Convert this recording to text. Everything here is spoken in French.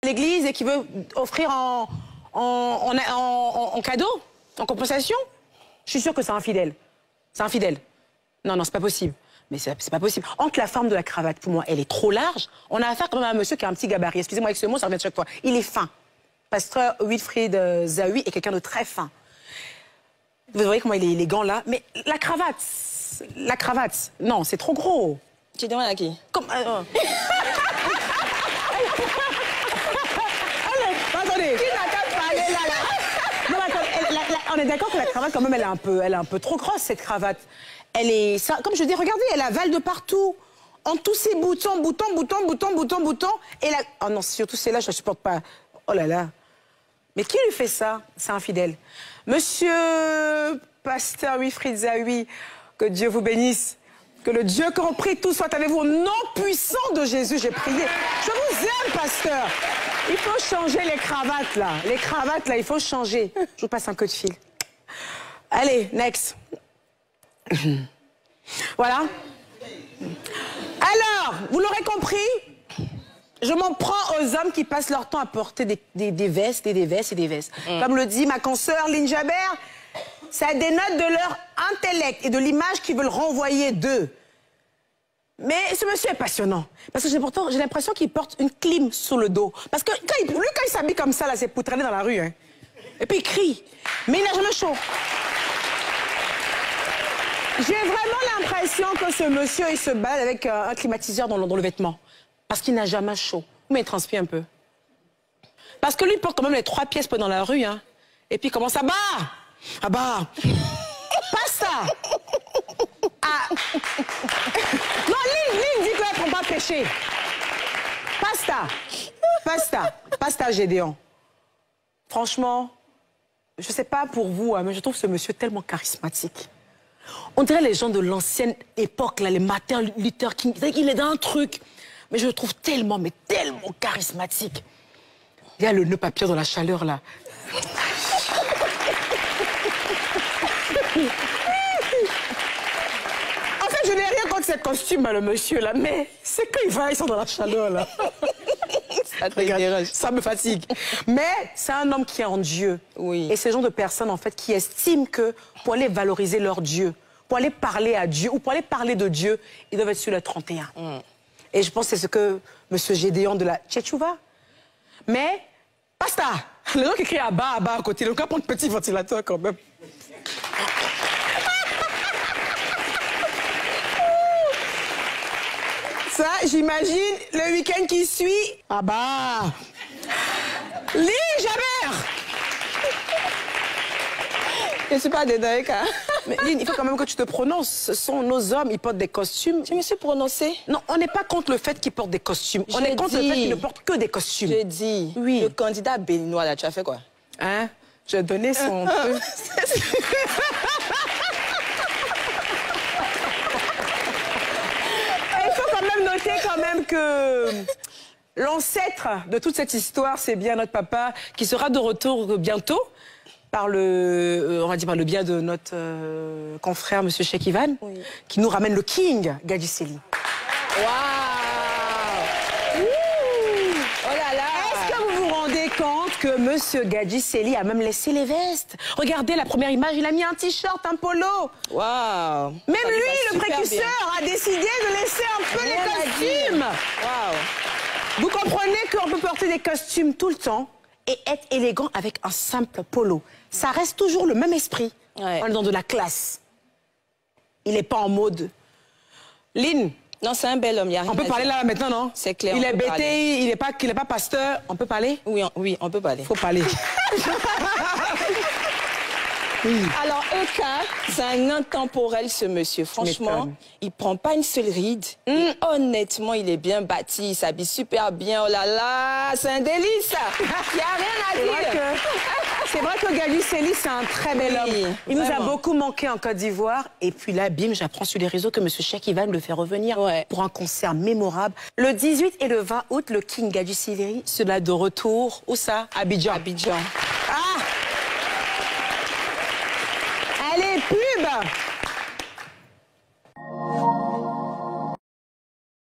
l'église et qui veut offrir en cadeau, en compensation. Je suis sûre que c'est infidèle. C'est infidèle. Non, non, c'est pas possible. Mais c'est pas possible. Entre la forme de la cravate, pour moi, elle est trop large. On a affaire quand même à un monsieur qui a un petit gabarit. Excusez-moi avec ce mot, ça revient chaque fois. Il est fin. Pasteur Wilfried Zahui est quelqu'un de très fin. Vous voyez comment il est élégant là. Mais la cravate, non, c'est trop gros. Tu demandes à qui? Comme, attendez. Qui n'a qu'à parler là? Non, mais attends, on est d'accord que la cravate, quand même, elle est un peu trop grosse, cette cravate. Elle est, ça, comme je dis, regardez, elle avale de partout. En tous ces boutons. Et là, oh non, surtout celle-là, je ne supporte pas. Oh là là. Mais qui lui fait ça? C'est infidèle. Monsieur Pasteur Wilfried Zahui, que Dieu vous bénisse. Que le Dieu qui en prie tout soit avec vous. Au nom puissant de Jésus, j'ai prié. Je vous aime, pasteur. Il faut changer les cravates, là. Les cravates, là, il faut changer. Je vous passe un coup de fil. Allez, next. Voilà. Alors, vous l'aurez compris, je m'en prends aux hommes qui passent leur temps à porter des vestes et des vestes et des vestes. Comme le dit ma consoeur Lynn Jabert, ça dénote de leur intellect et de l'image qu'ils veulent renvoyer d'eux. Mais ce monsieur est passionnant. Parce que j'ai l'impression qu'il porte une clim sur le dos. Parce que quand il s'habille comme ça, là, c'est pour traîner dans la rue. Hein. Et puis il crie. Mais il n'a jamais chaud. J'ai vraiment l'impression que ce monsieur, il se balade avec un climatiseur dans le vêtement. Parce qu'il n'a jamais chaud. Mais il transpire un peu. Parce que lui, il porte quand même les 3 pièces dans la rue. Hein. Et puis il commence à bas. Ah bah. Pasta. Ah. Non, Lynn dit qu'elle ne prend pas péché. Pasta Gédéon. Franchement, je ne sais pas pour vous, hein, mais je trouve ce monsieur tellement charismatique. On dirait les gens de l'ancienne époque, là, les Martin Luther King. Il est dans un truc. Mais je le trouve tellement charismatique. Il y a le nœud papillon dans la chaleur, là. En fait, je n'ai rien contre ces costumes, hein, le monsieur, là. Mais c'est quand ils sont dans la chaleur, là. Regarde, ça me fatigue. Mais c'est un homme qui est en Dieu. Oui. Et c'est le genre de personnes, en fait, qui estiment que pour aller valoriser leur Dieu, pour aller parler à Dieu ou pour aller parler de Dieu, ils doivent être sur le 31. Et je pense que c'est ce que M. Gédéon de la Tchétchouva. Mais, pasta. Le gens qui crient à bas à côté, le cas prendre petit ventilateur quand même. Ça, j'imagine, le week-end qui suit, ah bah, Lynn Jabert. Je ne suis pas dedans, hein. Mais Lynn, il faut quand même que tu te prononces. Ce sont nos hommes, ils portent des costumes. Je me suis prononcée. Non, on n'est pas contre le fait qu'ils portent des costumes. On est contre le fait qu'ils ne portent que des costumes. Je dis, oui. Le candidat béninois, là, tu as fait quoi? Hein? J'ai donné son... Il faut quand même noter quand même que l'ancêtre de toute cette histoire, c'est bien notre papa qui sera de retour bientôt par on va dire par le biais de notre confrère, M. Cheikh Ivan, qui nous ramène le King Gadjisselli. Waouh! Oh là là! Est-ce que vous vous rendez compte que M. Gadjisselli a même laissé les vestes? Regardez la première image, il a mis un t-shirt, un polo. Waouh! Même lui, le précurseur, a décidé de laisser un peu les costumes. Waouh! Vous comprenez qu'on peut porter des costumes tout le temps et être élégant avec un simple polo. Ça reste toujours le même esprit. Ouais. On est dans de la classe. Il n'est pas en mode. Lynn. Non, c'est un bel homme, il y a rien On peut parler là maintenant, non? C'est clair. Il est bêté, il n'est pas pasteur. On peut parler? Oui, on peut parler. Faut parler. Oui. Alors, Eka, c'est un intemporel, ce monsieur. Franchement, il prend pas une seule ride. Et honnêtement, il est bien bâti, il s'habille super bien. Oh là là, c'est un délice. Il n'y a rien à dire. C'est vrai que Gadjisselli, c'est un très bel homme. Il nous a beaucoup manqué en Côte d'Ivoire. Et puis là, bim, j'apprends sur les réseaux que M. Cheikh Ivan le fait revenir pour un concert mémorable. Le 18 et le 20 août, le King Gadjisselli sera de retour. Où ça? Abidjan. Abidjan. Ah! Allez, pub!